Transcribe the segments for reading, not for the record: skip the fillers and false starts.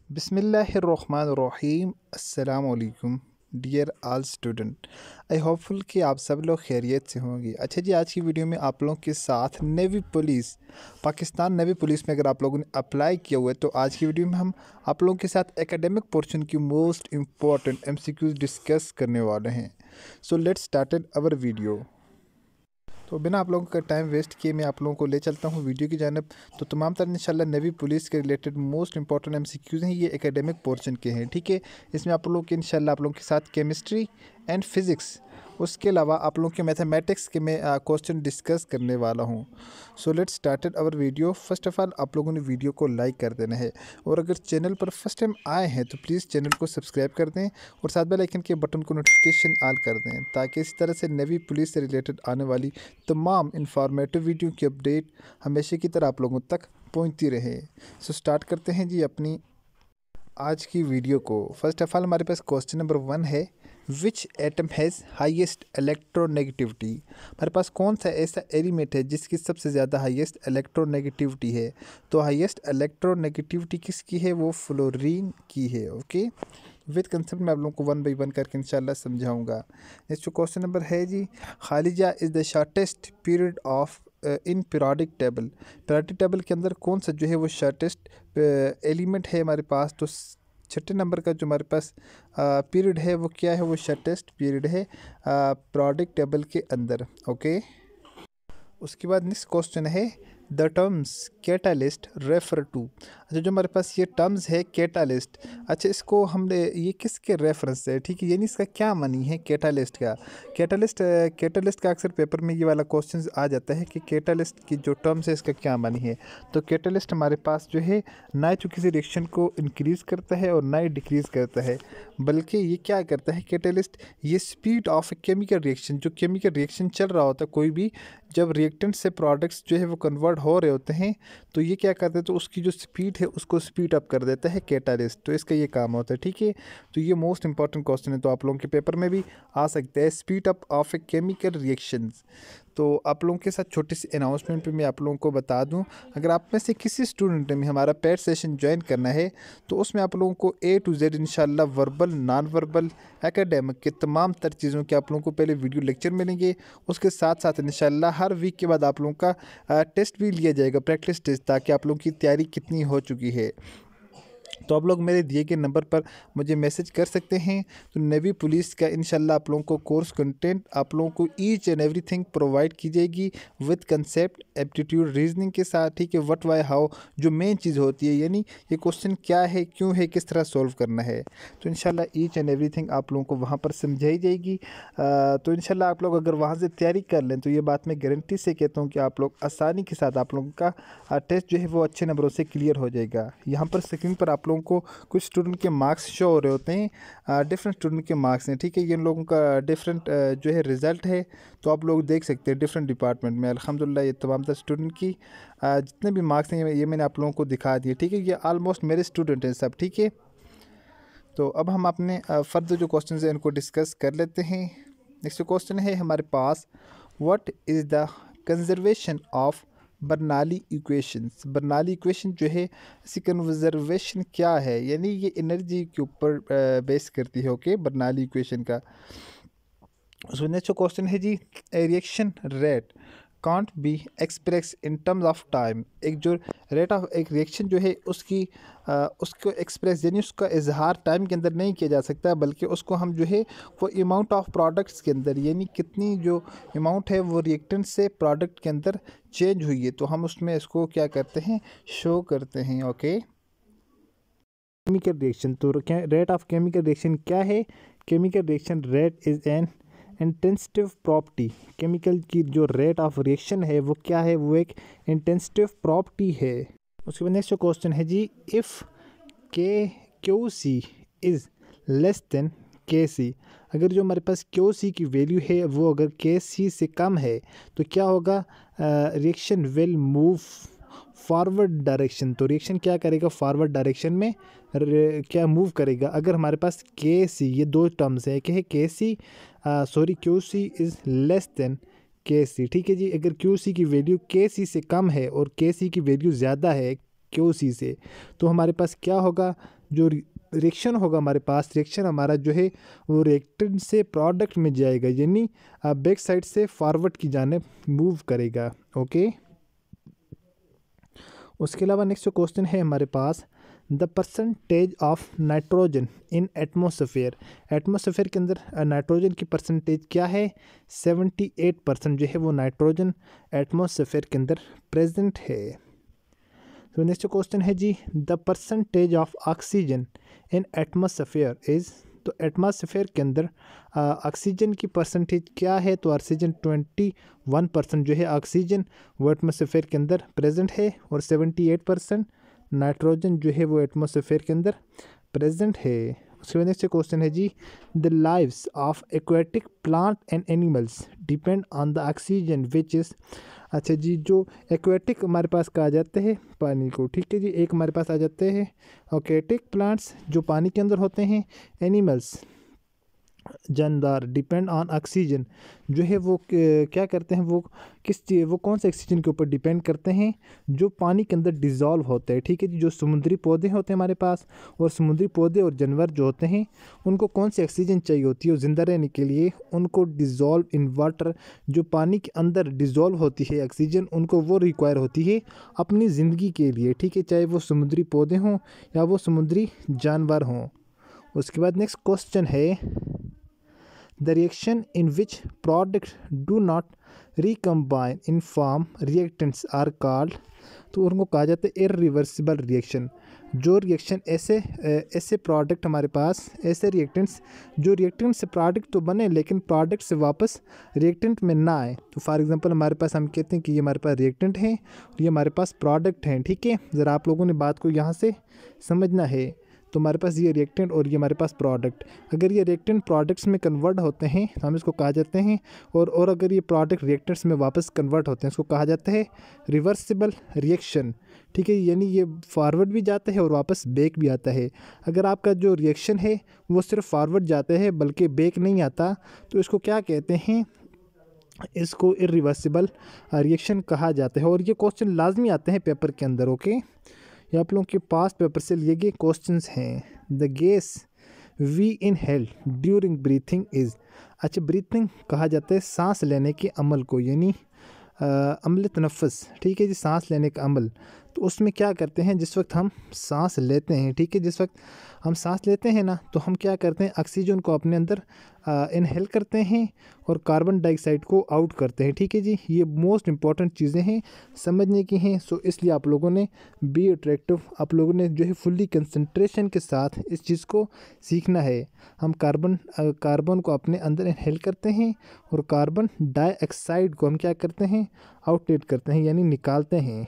बिस्मिल्लाहिर्रहमानिर्रहीम। अस्सलाम वालेकुम डियर ऑल स्टूडेंट। आई होपफुल कि आप सब लोग खैरियत से होंगे। अच्छा जी, आज की वीडियो में आप लोगों के साथ navy police, Pakistan navy police में अगर आप लोगों ने अप्लाई किया हुआ है तो आज की वीडियो में हम आप लोगों के साथ एकेडमिक पोर्शन की मोस्ट इम्पॉर्टेंट एमसीक्यूज डिस्कस करने वाले हैं। सो लेट्स स्टार्टेड अवर वीडियो। तो बिना आप लोगों का टाइम वेस्ट किए मैं आप लोगों को ले चलता हूँ वीडियो की जानब। तो तमाम तरह इंशाल्लाह नेवी पुलिस के रिलेटेड मोस्ट इंपॉर्टेंट एमसीक्यूज़ हैं, ये एकेडमिक पोर्शन के हैं। ठीक है, इसमें आप लोगों के इंशाल्लाह आप लोगों के साथ केमिस्ट्री एंड फिज़िक्स, उसके अलावा आप लोगों के मैथमेटिक्स के मैं क्वेश्चन डिस्कस करने वाला हूँ। So let's started our video. First of all आप लोगों ने वीडियो को लाइक कर देना है, और अगर चैनल पर फर्स्ट टाइम आए हैं तो प्लीज़ चैनल को सब्सक्राइब कर दें और साथ बेल आइकन के बटन को नोटिफिकेशन ऑल कर दें, ताकि इस तरह से नेवी पुलिस से रिलेटेड आने वाली तमाम इंफॉर्मेटिव वीडियो की अपडेट हमेशा की तरह आप लोगों तक पहुँचती रहे। सो स्टार्ट करते हैं जी अपनी आज की वीडियो को। फर्स्ट ऑफ ऑल हमारे पास क्वेश्चन नंबर 1 है, विच एटम हैज़ हाईएस्ट इलेक्ट्रोनेगेटिविटी। हमारे पास कौन सा ऐसा एलिमेंट है जिसकी सबसे ज़्यादा हाईएस्ट इलेक्ट्रोनेगेटिविटी है। तो हाईएस्ट इलेक्ट्रोनेगेटिविटी किसकी है, वो फ्लोरीन की है। ओके, विद कंसेप्ट मैं आप लोगों को 1 बाई 1 करके इंशाल्लाह समझाऊंगा। नेक्स्ट क्वेश्चन नंबर है जी, खालिजा is the shortest period of in periodic table. Periodic table के अंदर कौन सा जो है वो शॉर्टेस्ट एलिमेंट है हमारे पास। तो छठे नंबर का जो हमारे पास पीरियड है वो क्या है, वो शॉर्टेस्ट पीरियड है पीरियोडिक टेबल के अंदर। ओके, उसके बाद नेक्स्ट क्वेश्चन है, the terms catalyst refer to. अच्छा, जो हमारे पास ये टर्म्स है कैटालिस्ट, अच्छा इसको हमने ये किसके रेफरेंस से, ठीक है, यानी इसका क्या मनी है कैटालिस्ट का। कैटालिस्ट का अक्सर पेपर में ये वाला क्वेश्चन आ जाता है कि कैटालिस्ट की जो टर्म्स है इसका क्या मनी है। तो कैटालिस्ट हमारे पास जो है ना तो किसी रिएक्शन को इंक्रीज़ करता है और ना ही डिक्रीज़ करता है, बल्कि ये क्या करता है कैटालिस्ट, ये speed of a chemical reaction, जो केमिकल रिएक्शन चल रहा होता है कोई भी, जब रिएक्टेंट से प्रोडक्ट्स जो है वो कन्वर्ट हो रहे होते हैं तो ये क्या करते हैं, तो उसकी जो स्पीड है उसको स्पीड अप कर देता है कैटालिस्ट। तो इसका ये काम होता है। ठीक है, तो ये मोस्ट इंपॉर्टेंट क्वेश्चन है, तो आप लोगों के पेपर में भी आ सकता है, speed up of a chemical reactions. तो आप लोगों के साथ छोटी सी अनाउंसमेंट पे मैं आप लोगों को बता दूं, अगर आप में से किसी स्टूडेंट ने हमारा पेड सेशन ज्वाइन करना है तो उसमें आप लोगों को A to Z इंशाल्लाह वर्बल, नॉन वर्बल, एकेडमिक के तमाम तर चीज़ों के आप लोगों को पहले वीडियो लेक्चर मिलेंगे। उसके साथ साथ इंशाल्लाह हर वीक के बाद आप लोगों का टेस्ट भी लिया जाएगा, प्रैक्टिस टेस्ट, ताकि आप लोगों की तैयारी कितनी हो चुकी है। तो आप लोग मेरे दिए गए नंबर पर मुझे मैसेज कर सकते हैं। तो नेवी पुलिस का इंशाल्लाह आप लोगों को कोर्स कंटेंट आप लोगों को ईच एंड एवरीथिंग प्रोवाइड की जाएगी विद कंसेप्ट, एप्टीट्यूड, रीजनिंग के साथ। ठीक है, व्हाट, व्हाई, हाउ, जो मेन चीज़ होती है, यानी ये क्वेश्चन क्या है, क्यों है, किस तरह सॉल्व करना है। तो इंशाल्लाह ईच एंड एवरीथिंग आप लोगों को वहाँ पर समझाई जाएगी। तो इंशाल्लाह आप लोग अगर वहाँ से तैयारी कर लें तो ये बात मैं गारंटी से कहता हूँ कि आप लोग आसानी के साथ आप लोगों का टेस्ट जो है वो अच्छे नंबरों से क्लियर हो जाएगा। यहाँ पर स्क्रीन पर आप लोगों को कुछ स्टूडेंट के मार्क्स शो हो रहे होते हैं, डिफरेंट स्टूडेंट के मार्क्स हैं। ठीक है, ये इन लोगों का डिफरेंट जो है रिज़ल्ट है, तो आप लोग देख सकते हैं डिफरेंट डिपार्टमेंट में। अल्हम्दुलिल्लाह ये तमाम तर स्टूडेंट की जितने भी मार्क्स हैं ये मैंने आप लोगों को दिखा दिए। ठीक है, ये ऑलमोस्ट मेरे स्टूडेंट हैं सब। ठीक है, तो अब हम अपने फर्दर जो क्वेश्चन हैं इनको डिस्कस कर लेते हैं। नेक्स्ट क्वेश्चन है हमारे पास, what is the conservation of Bernoulli equations. Bernoulli equation जो है इसकी कंजर्वेशन क्या है, यानी ये एनर्जी के ऊपर बेस करती है। ओके, बर्नौली इक्वेशन का। सो नेक्स्ट क्वेश्चन है जी, reaction rate can't be express in terms of time. एक जो रेट ऑफ एक रिएक्शन जो है उसको एक्सप्रेस, यानी उसका इजहार टाइम के अंदर नहीं किया जा सकता, बल्कि उसको हम जो है वो अमाउंट ऑफ प्रोडक्ट्स के अंदर, यानी कितनी जो अमाउंट है वो रिएक्टेंट से प्रोडक्ट के अंदर चेंज हुई है, तो हम उसमें इसको क्या करते हैं, शो करते हैं। ओके, केमिकल रिएक्शन, तो क्या रेट ऑफ केमिकल रिएक्शन क्या है। Chemical reaction rate is an intensive property. Chemical की जो रेट ऑफ रिएक्शन है वो क्या है, वो एक इंटेंसिव प्रॉपर्टी है। उसके बाद नेक्स्ट क्वेश्चन है जी, if QC is less than KC। अगर जो हमारे पास QC की वैल्यू है वो अगर KC से कम है तो क्या होगा, reaction will move forward direction. तो रिएक्शन क्या करेगा, फॉरवर्ड डायरेक्शन में क्या मूव करेगा। अगर हमारे पास KC, ये दो टर्म्स है कि है QC is less than KC। ठीक है जी, अगर QC की वैल्यू KC से कम है और KC की वैल्यू ज़्यादा है QC से, तो हमारे पास क्या होगा, जो रिएक्शन होगा हमारे पास, रिएक्शन हमारा जो है वो रिएक्टेंट से प्रोडक्ट में जाएगा, यानी बैक साइड से फॉरवर्ड की जाने मूव करेगा। ओके, उसके अलावा नेक्स्ट जो क्वेश्चन है हमारे पास, the percentage of nitrogen in atmosphere. Atmosphere के अंदर नाइट्रोजन की परसेंटेज क्या है? 78% जो है वो नाइट्रोजन एटमोसफेयर के अंदर प्रेजेंट है। तो नेक्स्ट क्वेश्चन है जी, the percentage of oxygen in atmosphere is. तो एटमॉस्फेयर के अंदर ऑक्सीजन की परसेंटेज क्या है? तो ऑक्सीजन 21% जो है ऑक्सीजन वो एटमॉस्फेयर के अंदर प्रेजेंट है, और 78% नाइट्रोजन जो है वो एटमॉस्फेयर के अंदर प्रेजेंट है। उसके बाद नेक्स्ट क्वेश्चन है जी, the lives of aquatic plant and animals depend on the oxygen which is. अच्छा जी, जो एक्वेटिक हमारे पास कहा जाते हैं पानी को, ठीक है जी, एक हमारे पास आ जाते हैं एक्वेटिक प्लांट्स जो पानी के अंदर होते हैं, एनिमल्स जानदार डिपेंड ऑन ऑक्सीजन जो है वो क्या करते हैं, वो किस चीज़, वो कौन से ऑक्सीजन के ऊपर डिपेंड करते हैं? जो पानी के अंदर डिज़ोल्व होते हैं, ठीक है जी, जो समुद्री पौधे होते हैं हमारे पास, और समुद्री पौधे और जानवर जो होते हैं उनको कौन सी ऑक्सीजन चाहिए होती है और ज़िंदा रहने के लिए? उनको डिज़ोल्व इन वाटर, जो पानी के अंदर डिज़ोल्व होती है ऑक्सीजन, उनको वो रिक्वायर होती है अपनी ज़िंदगी के लिए, ठीक है, चाहे वो समुद्री पौधे हों या वो समुद्री जानवर हों। उसके बाद नेक्स्ट क्वेश्चन है, the reaction in which products do not recombine in form reactants are called। तो उनको कहा जाता है इरिवर्सिबल रिएक्शन। जो रिएक्शन ऐसे प्रोडक्ट हमारे पास, ऐसे रिएक्टेंट्स जो रिएक्टेंट से प्रोडक्ट तो बने लेकिन प्रोडक्ट से वापस रिएक्टेंट में ना आए। तो फॉर एग्जांपल हमारे पास हम कहते हैं कि ये हमारे पास रिएक्टेंट हैं और ये हमारे पास प्रोडक्ट हैं, ठीक है। ज़रा आप लोगों ने बात को यहाँ से समझना है। तो हमारे पास ये रिएक्टेंट और ये हमारे पास प्रोडक्ट, अगर ये रिएक्टेंट प्रोडक्ट्स में कन्वर्ट होते हैं तो हम इसको कहा जाते हैं, और अगर ये प्रोडक्ट रिएक्टेंट्स में वापस कन्वर्ट होते हैं इसको कहा जाता है रिवर्सिबल रिएक्शन, ठीक है। यानी ये फॉरवर्ड भी जाता है और वापस बैक भी आता है। अगर आपका जो रिएक्शन है वो सिर्फ फॉरवर्ड जाता है बल्कि बैक नहीं आता, तो इसको क्या कहते हैं? इसको इरिवर्सिबल रिएक्शन कहा जाता है। और ये क्वेश्चन लाजमी आते हैं पेपर के अंदर, ओके। ये आप लोगों के पास पेपर से लिए गए क्वेश्चंस हैं। The gas we inhale during breathing is. अच्छा, ब्रीथिंग कहा जाता है सांस लेने के अमल को, यानी अमल तनफ़ुस, ठीक है जी, सांस लेने का अमल। तो उसमें क्या करते हैं, जिस वक्त हम सांस लेते हैं, ठीक है, जिस वक्त हम सांस लेते हैं ना, तो हम क्या करते हैं, ऑक्सीजन को अपने अंदर इनहेल करते हैं और कार्बन डाइऑक्साइड को आउट करते हैं, ठीक है जी। ये मोस्ट इंपॉर्टेंट चीज़ें हैं, समझने की हैं। सो इसलिए आप लोगों ने बी अट्रैक्टिव, आप लोगों ने जो है फुल्ली कंसंट्रेशन के साथ इस चीज़ को सीखना है। हम कार्बन को अपने अंदर इनहेल करते हैं और कार्बन डाइऑक्साइड को हम क्या करते हैं, आउटलेट करते हैं, यानी निकालते हैं।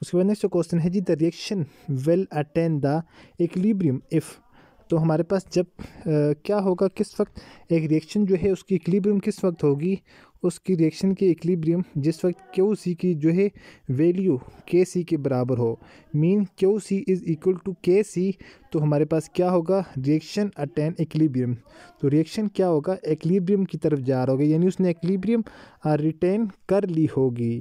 उसके बाद नेक्स्ट क्वेश्चन है जी, the reaction will attain the equilibrium if. तो हमारे पास जब क्या होगा, किस वक्त एक रिएक्शन जो है उसकी इक्विलिब्रियम किस वक्त होगी? उसकी रिएक्शन की इक्विलिब्रियम जिस वक्त क्यू सी की जो है वैल्यू के सी के बराबर हो, mean Q C is equal to K C. तो हमारे पास क्या होगा, रिएक्शन अटेन इक्विलिब्रियम। तो रिएक्शन क्या होगा, इक्विलिब्रियम की तरफ जा रहा होगा, यानी उसने इक्विलिब्रियम रिटेन कर ली होगी।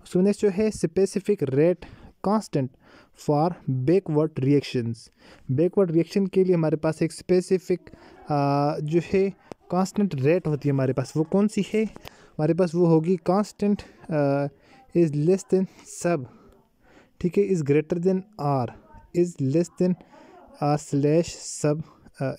सो नेक्स्ट जो है, specific rate constant for backward reactions. Backward reaction के लिए हमारे पास एक स्पेसिफिक जो है कांस्टेंट रेट होती है हमारे पास, वो कौन सी है? हमारे पास वो होगी कांस्टेंट इज़ लेस देन सब, ठीक है, is greater than R, is less than slash सब।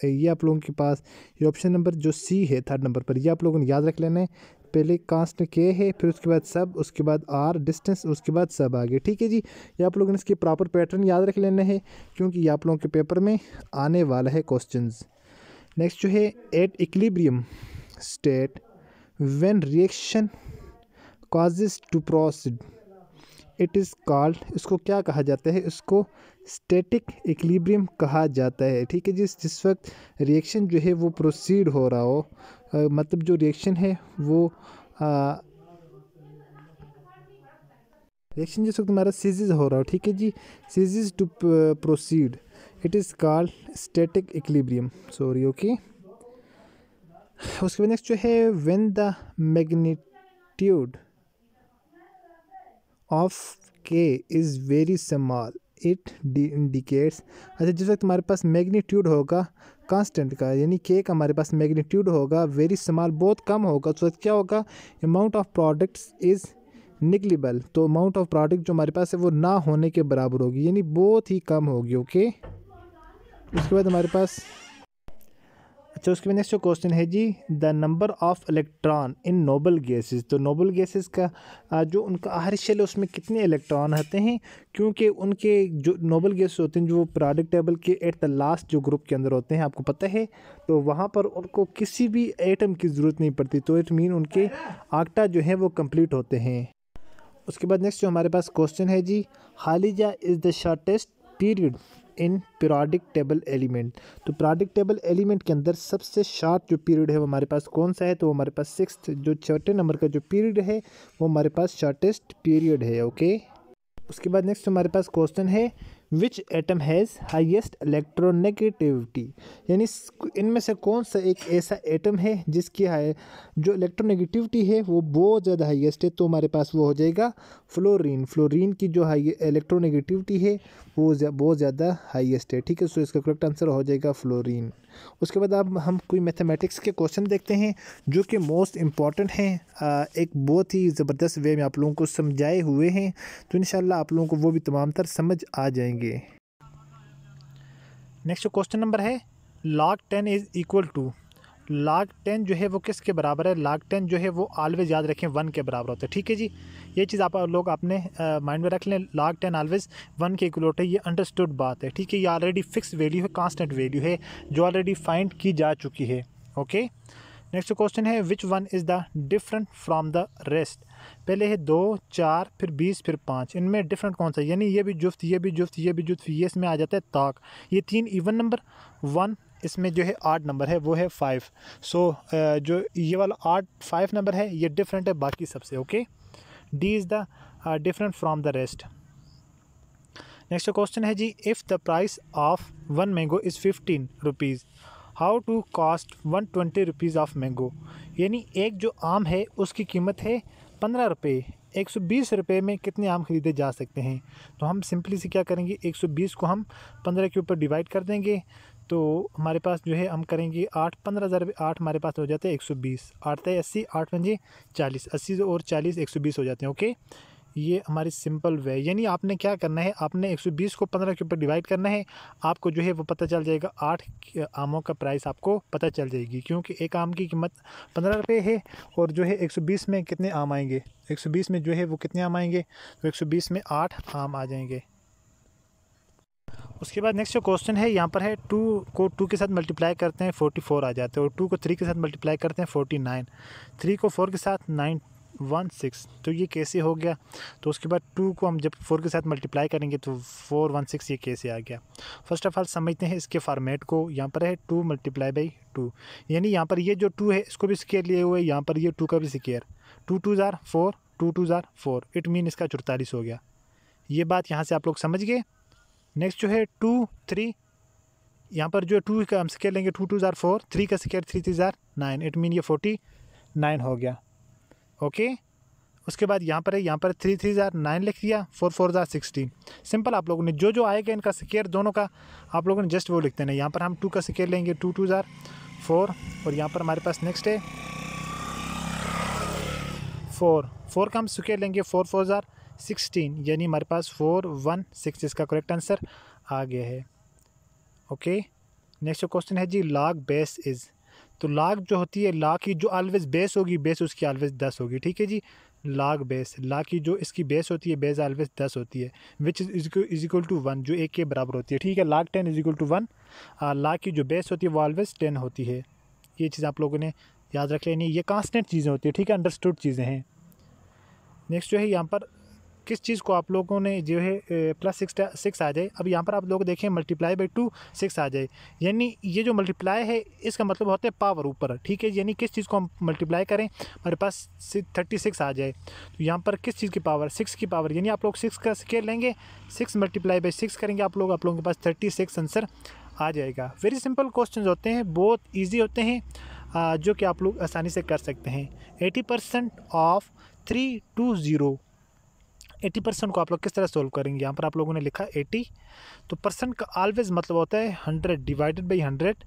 ये आप लोगों के पास ये ऑप्शन नंबर जो सी है थर्ड नंबर पर, ये आप लोगों ने याद रख लेना है। पहले कांस्टेंट के है, फिर उसके बाद सब, उसके बाद आर डिस्टेंस, उसके बाद सब आगे, ठीक है जी। ये आप लोगों ने इसके प्रॉपर पैटर्न याद रख लेना है, क्योंकि ये आप लोगों के पेपर में आने वाला है क्वेश्चंस। नेक्स्ट जो है, at equilibrium state when reaction causes to proceed it is called. इसको क्या कहा जाता है? इसको स्टैटिक इक्विलिब्रियम कहा जाता है, ठीक है। जिस वक्त रिएक्शन जो है वो प्रोसीड हो रहा हो, मतलब जो रिएक्शन है वो रिएक्शन जिस वक्त हमारा सीजीज हो रहा हो, ठीक है जी, ceases to proceed it is called static equilibrium, sorry, okay. उसके बाद नेक्स्ट जो है, when the magnitude of K is very small it indicates. अच्छा, जिस वक्त हमारे पास मैग्नीट्यूड होगा कांस्टेंट का, यानी के का हमारे पास मैग्नीट्यूड होगा वेरी स्मॉल, बहुत कम होगा, तो क्या होगा, अमाउंट ऑफ प्रोडक्ट्स इज़ निगलिबल। तो अमाउंट ऑफ प्रोडक्ट जो हमारे पास है वो ना होने के बराबर होगी, यानी बहुत ही कम होगी। ओके, उसके बाद हमारे पास अच्छा, उसके बाद नेक्स्ट जो क्वेश्चन है जी, the number of electron in noble gases. तो नोबल गैसेस का जो उनका हर शेल है उसमें कितने इलेक्ट्रॉन होते हैं, क्योंकि उनके जो नोबल गैसेस होते हैं जो पीरियोडिक टेबल के एट द लास्ट जो ग्रुप के अंदर होते हैं, आपको पता है, तो वहाँ पर उनको किसी भी एटम की ज़रूरत नहीं पड़ती, तो इट मीन उनके आक्टा जो है वो कंप्लीट होते हैं। उसके बाद नेक्स्ट जो हमारे पास क्वेश्चन है जी, हालिजा is the shortest period in periodic table element. तो पीरियोडिक टेबल एलिमेंट के अंदर सबसे शॉर्ट जो पीरियड है वो हमारे पास कौन सा है, तो हमारे पास 6th जो छठे नंबर का जो पीरियड है वो हमारे पास शॉर्टेस्ट पीरियड है। ओके, उसके बाद नेक्स्ट हमारे पास क्वेश्चन है, विच एटम हैज़ हाईएस्ट इलेक्ट्रोनेगेटिविटी, यानी इनमें से कौन सा एक ऐसा एटम है जिसकी जो इलेक्ट्रोनेगेटिविटी है वो बहुत ज़्यादा हाईएस्ट है, तो हमारे पास वो हो जाएगा फ्लोरीन। फ्लोरीन की जो हाई इलेक्ट्रोनेगेटिविटी है वो बहुत ज़्यादा हाईएस्ट है। ठीक है, सो इसका करेक्ट आंसर हो जाएगा फ्लोरीन। उसके बाद अब हम कोई मैथमेटिक्स के क्वेश्चन देखते हैं जो कि मोस्ट इम्पॉर्टेंट हैं, एक बहुत ही ज़बरदस्त वे में आप लोगों को समझाए हुए हैं, तो इंशाल्लाह आप लोगों को वो भी तमाम तर समझ आ जाएंगे। नेक्स्ट क्वेश्चन नंबर है, log 10 is equal to, log 10 जो है वो किसके बराबर है, log 10 जो है वो ऑलवेज याद रखें 1 के बराबर होता है। ठीक है जी, ये चीज़ आप लोग अपने माइंड में रख लें, log 10 ऑलवेज 1 के इक्वल होता है, ये अंडरस्टूड बात है। ठीक है, ये ऑलरेडी फिक्स वैल्यू है, कांस्टेंट वैल्यू है जो ऑलरेडी फाइंड की जा चुकी है। ओके, नेक्स्ट क्वेश्चन है, which one is the different from the rest. पहले है 2, 4, फिर 20, फिर 5, इनमें डिफरेंट कौन सा, यानी ये भी जुफ्त, ये भी जुफ्त, ये भी जुफ्त, ये इसमें आ जाता है ताक। ये 3 इवन नंबर, 1 इसमें जो है 8 नंबर है वो है 5। सो जो ये वाला 5 नंबर है ये डिफरेंट है बाकी सबसे। Okay, D is the different from the rest. Next question है जी, if the price of 1 mango is 15 rupees, how to cost 120 rupees of mango. यानी एक जो आम है उसकी कीमत है 15 रुपये, 120 रुपये में कितने आम खरीदे जा सकते हैं। तो हम सिंपली से क्या करेंगे, 120 को हम 15 के ऊपर डिवाइड कर देंगे, तो हमारे पास जो है हम करेंगे 8, 15,000 8 हमारे पास हो जाते हैं 120, 8 है 80, 8 पंजे 40, 80 और 40 120 हो जाते हैं। ओके, ये हमारी सिंपल वे, यानी आपने क्या करना है, आपने 120 को 15 के ऊपर डिवाइड करना है, आपको जो है वो पता चल जाएगा, 8 आमों का प्राइस आपको पता चल जाएगी, क्योंकि एक आम की कीमत 15 रुपये है और जो है 120 में कितने आम आएंगे, 120 में जो है वो कितने आम आएंगे, तो 120 में 8 आम आ जाएंगे। उसके बाद नेक्स्ट जो क्वेश्चन है यहाँ पर है, 2 को 2 के साथ मल्टीप्लाई करते हैं 44 आ जाते हैं, और 2 को 3 के साथ मल्टीप्लाई करते हैं 49, 3 को 4 के साथ 916, तो ये कैसे हो गया। तो उसके बाद 2 को हम जब 4 के साथ मल्टीप्लाई करेंगे तो 416 ये कैसे आ गया। फर्स्ट ऑफ ऑल समझते हैं इसके फॉर्मेट को। यहाँ पर है 2 मल्टीप्लाई बाई 2, यानी यहाँ पर ये जो 2 है इसको भी स्केयर लिए हुए, यहाँ पर ये 2 का भी स्केयर, 2 2 ज़ार 4, 2 2 ज़ार 4, इट मीन इसका 44 हो गया। ये बात यहाँ से आप लोग समझ गए। नेक्स्ट जो है 2 3, यहाँ पर जो 2 का हम स्केयर लेंगे, 2 2 ज़ार 4, 3 का स्केयर 3 3 ज़ार 9, इट मीन ये 49 हो गया। ओके, उसके बाद यहाँ पर है, यहाँ पर 3 3 ज़ार 9 लिख दिया, 4 4 ज़ार 16। सिंपल आप लोगों ने जो आएगा इनका स्केयर दोनों का आप लोगों ने जस्ट वो लिखते हैं। यहाँ पर हम 2 का स्केयर लेंगे, 2 2 ज़ार 4, और यहाँ पर हमारे पास नेक्स्ट है 4 का हम स्केयर लेंगे, 4 4 ज़ार 16, यानी हमारे पास 416 इसका करेक्ट आंसर आ गया है। ओके, नेक्स्ट क्वेश्चन है जी, लॉग बेस इज़। तो लॉग जो होती है, लॉग की जो ऑलवेज बेस होगी, बेस उसकी ऑलवेज 10 होगी। ठीक है जी, लॉग बेस, लॉग की जो इसकी बेस होती है, बेस ऑलवेज 10 होती है, विच इज इक्वल टू 1, जो 1 के बराबर होती है। ठीक है, log 10 is equal to 1, log की जो बेस होती है वो ऑलवेज 10 होती है। ये चीज़ आप लोगों ने याद रख लेनी, ये कांस्टेंट चीज़ें होती है। ठीक है, अंडरस्टूड चीज़ें हैं। नेक्स्ट जो है यहाँ पर किस चीज़ को आप लोगों ने जो है +6 आ जाए। अब यहाँ पर आप लोग देखें मल्टीप्लाई बाई 2 6 आ जाए, यानी ये जो मल्टीप्लाई है इसका मतलब होता है पावर ऊपर। ठीक है, यानी किस चीज़ को हम मल्टीप्लाई करें हमारे पास 36 आ जाए, तो यहाँ पर किस चीज़ की पावर, 6 की पावर, यानी आप लोग 6 का स्केयर लेंगे, 6 मल्टीप्लाई बाई 6 करेंगे, आप लोगों के पास 36 आंसर आ जाएगा। वेरी सिंपल क्वेश्चन होते हैं, बहुत ईजी होते हैं, जो कि आप लोग आसानी से कर सकते हैं। 80% ऑफ 320 80% को आप लोग किस तरह सोल्व करेंगे। यहाँ पर आप लोगों ने लिखा 80, तो परसेंट का ऑलवेज मतलब होता है 100 डिवाइडेड बाई 100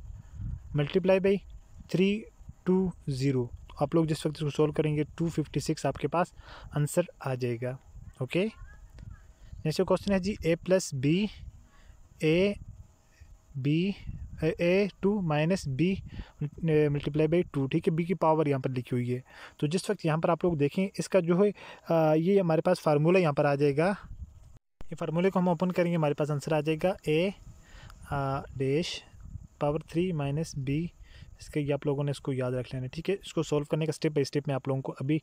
मल्टीप्लाई बाई 320। आप लोग जिस वक्त इसको सोल्व करेंगे 256 आपके पास आंसर आ जाएगा। ओके, नेक्स्ट क्वेश्चन है जी a plus B A two minus B multiply by 2, ठीक है। बी की पावर यहाँ पर लिखी हुई है। तो जिस वक्त यहाँ पर आप लोग देखें इसका जो है ये हमारे पास फार्मूला यहाँ पर आ जाएगा। ये फार्मूले को हम ओपन करेंगे, हमारे पास आंसर आ जाएगा a dash power 3 minus B. इसके ये आप लोगों ने इसको याद रख लेना, ठीक है। इसको सॉल्व करने का स्टेप बाय स्टेप मैं आप लोगों को अभी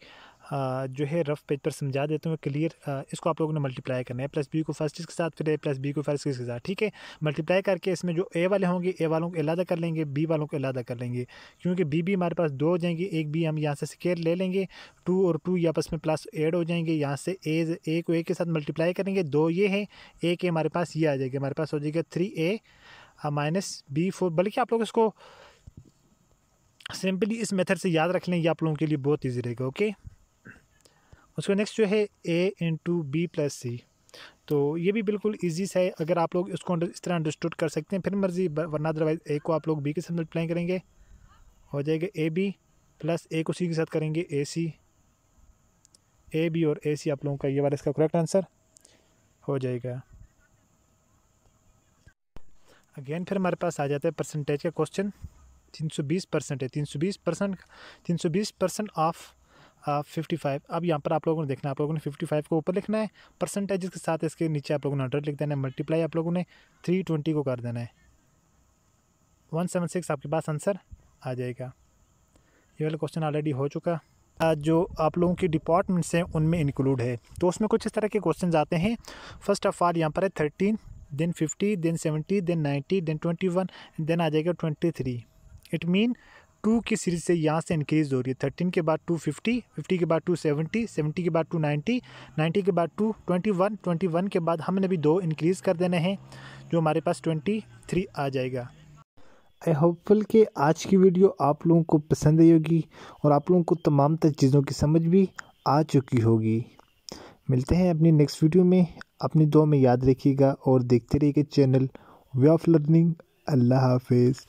जो है रफ पेज पर समझा देता हूँ क्लियर। इसको आप लोगों ने मल्टीप्लाई करना है प्लस बी को फर्स्ट इसके साथ, फिर ए प्लस बी को फर्स्ट इसके साथ, ठीक है। मल्टीप्लाई करके इसमें जो ए वाले होंगे ए वालों को अलग कर लेंगे, बी वालों को अलग कर लेंगे, क्योंकि बी हमारे पास 2 हो जाएंगे। एक बी हम यहाँ से स्केयर ले लेंगे, 2 और 2 ये आपस में प्लस ऐड हो जाएंगे। यहाँ से ए को ए के साथ मल्टीप्लाई करेंगे, 2 ये है, ए के हमारे पास ये आ जाएगा, हमारे पास हो जाएगा 3a माइनस बी 4। बल्कि आप लोग इसको सिंपली इस मेथड से याद रख लें, ये आप लोगों के लिए बहुत ईजी रहेगा। ओके, उसको नेक्स्ट जो है a इंटू बी प्लस सी, तो ये भी बिल्कुल इजी सा है। अगर आप लोग इसको इस तरह अंडरस्टूड कर सकते हैं फिर मर्जी, वरना अदरवाइज ए को आप लोग बी के साथ मल्टीप्लाई करेंगे, हो जाएगा ए बी प्लस ए को सी के साथ करेंगे ए सी, ए बी और ए सी आप लोगों का ये वाला इसका करेक्ट आंसर हो जाएगा। अगेन फिर हमारे पास आ जाता है परसेंटेज का क्वेश्चन। 320% है, 320% ऑफ 55। अब यहाँ पर आप लोगों ने देखना, आप लोगों ने 55 को ऊपर लिखना है, परसेंटेज के साथ इसके नीचे आप लोगों ने 100 लिख देना है, मल्टीप्लाई आप लोगों ने 320 को कर देना है, 176 आपके पास आंसर आ जाएगा। ये वाला क्वेश्चन ऑलरेडी हो चुका, जो आप लोगों की डिपार्टमेंट्स हैं उनमें इंक्लूड है। तो उसमें कुछ इस तरह के क्वेश्चन आते हैं। फर्स्ट ऑफ ऑल यहाँ पर है 13, then 50, then 70, then 90, then 21, then आ जाएगा 23। इट मीन 2 की सीरीज से यहाँ से इंक्रीज़ हो रही है। 13 के बाद 250, 50 के बाद 270, 70 के बाद 290, 90 के बाद 221, 21 के बाद हमने भी 2 इंक्रीज़ कर देने हैं, जो हमारे पास 23 आ जाएगा। आई होपफुल कि आज की वीडियो आप लोगों को पसंद आई होगी और आप लोगों को तमाम तर चीज़ों की समझ भी आ चुकी होगी। मिलते हैं अपनी नेक्स्ट वीडियो में, अपनी दुआ में याद रखिएगा और देखते रहिएगा चैनल वे ऑफ लर्निंग। अल्लाह हाफिज़।